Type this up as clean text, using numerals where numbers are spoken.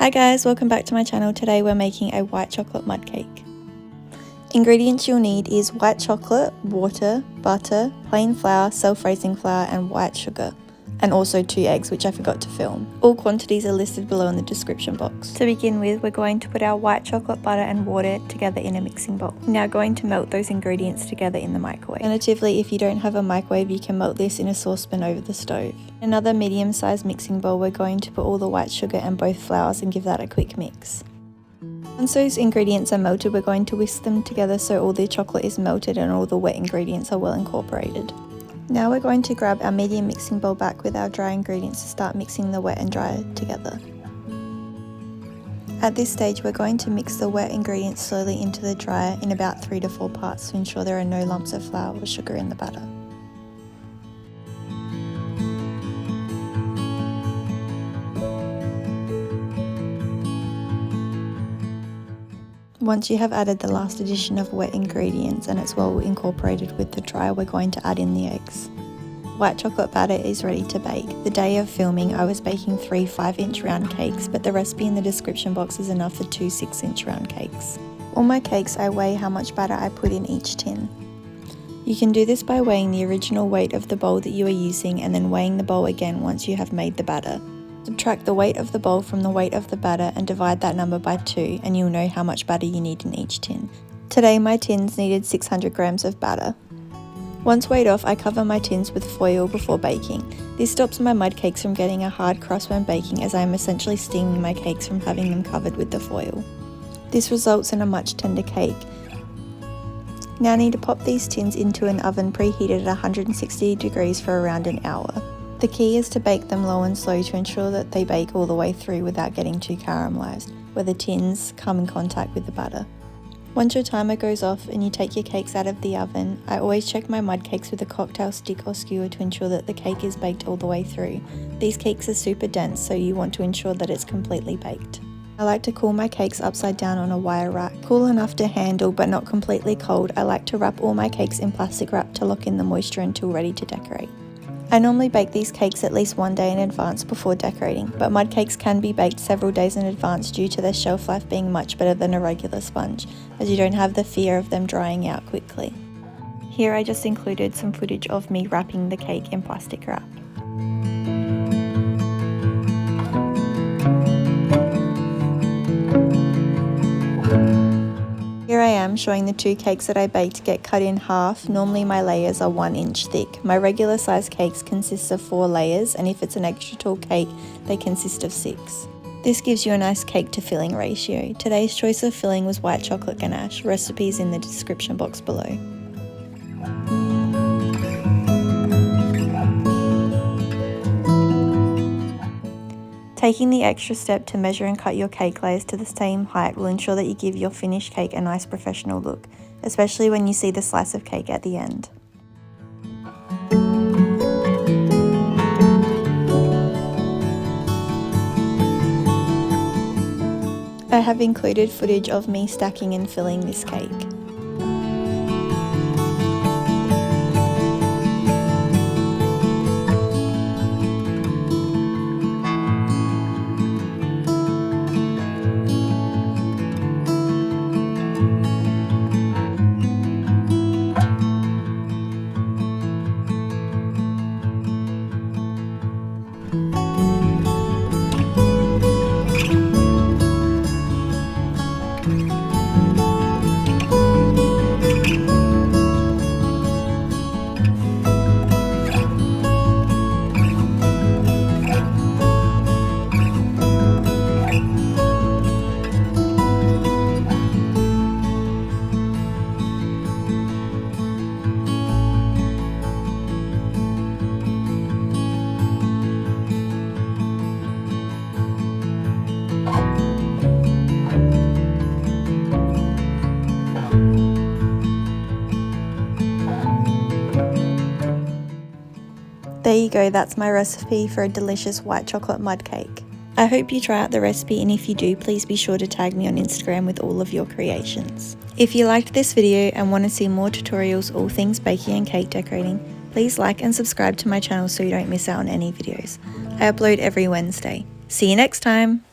Hi guys, welcome back to my channel. Today we're making a white chocolate mud cake. Ingredients you'll need is white chocolate, water, butter, plain flour, self-raising flour and white sugar. And also 2 eggs, which I forgot to film. All quantities are listed below in the description box. To begin with, we're going to put our white chocolate, butter and water together in a mixing bowl. Now going to melt those ingredients together in the microwave. Alternatively, if you don't have a microwave, you can melt this in a saucepan over the stove. In another medium-sized mixing bowl, we're going to put all the white sugar and both flours and give that a quick mix. Once those ingredients are melted, we're going to whisk them together so all the chocolate is melted and all the wet ingredients are well incorporated. Now we're going to grab our medium mixing bowl back with our dry ingredients to start mixing the wet and dry together. At this stage, we're going to mix the wet ingredients slowly into the dry in about 3 to 4 parts to ensure there are no lumps of flour or sugar in the batter. Once you have added the last addition of wet ingredients and it's well incorporated with the dry, we're going to add in the eggs. White chocolate batter is ready to bake. The day of filming, I was baking 3 5-inch round cakes, but the recipe in the description box is enough for 2 6-inch round cakes. All my cakes, I weigh how much batter I put in each tin. You can do this by weighing the original weight of the bowl that you are using and then weighing the bowl again once you have made the batter. Subtract the weight of the bowl from the weight of the batter and divide that number by 2 and you'll know how much batter you need in each tin. Today my tins needed 600 grams of batter. Once weighed off, I cover my tins with foil before baking. This stops my mud cakes from getting a hard crust when baking, as I am essentially steaming my cakes from having them covered with the foil. This results in a much tender cake. Now I need to pop these tins into an oven preheated at 160 degrees for around an hour. The key is to bake them low and slow to ensure that they bake all the way through without getting too caramelized, where the tins come in contact with the batter. Once your timer goes off and you take your cakes out of the oven, I always check my mud cakes with a cocktail stick or skewer to ensure that the cake is baked all the way through. These cakes are super dense, so you want to ensure that it's completely baked. I like to cool my cakes upside down on a wire rack. Cool enough to handle but not completely cold. I like to wrap all my cakes in plastic wrap to lock in the moisture until ready to decorate. I normally bake these cakes at least 1 day in advance before decorating, but mud cakes can be baked several days in advance due to their shelf life being much better than a regular sponge, as you don't have the fear of them drying out quickly. Here I just included some footage of me wrapping the cake in plastic wrap. Here I am showing the 2 cakes that I baked get cut in half. Normally my layers are 1 inch thick. My regular size cakes consist of 4 layers, and if it's an extra tall cake, they consist of 6. This gives you a nice cake to filling ratio. Today's choice of filling was white chocolate ganache. Recipes in the description box below. Taking the extra step to measure and cut your cake layers to the same height will ensure that you give your finished cake a nice professional look, especially when you see the slice of cake at the end. I have included footage of me stacking and filling this cake. There you go, that's my recipe for a delicious white chocolate mud cake. I hope you try out the recipe, and if you do, please be sure to tag me on Instagram with all of your creations. If you liked this video and want to see more tutorials all things baking and cake decorating, please like and subscribe to my channel so you don't miss out on any videos. I upload every Wednesday. See you next time!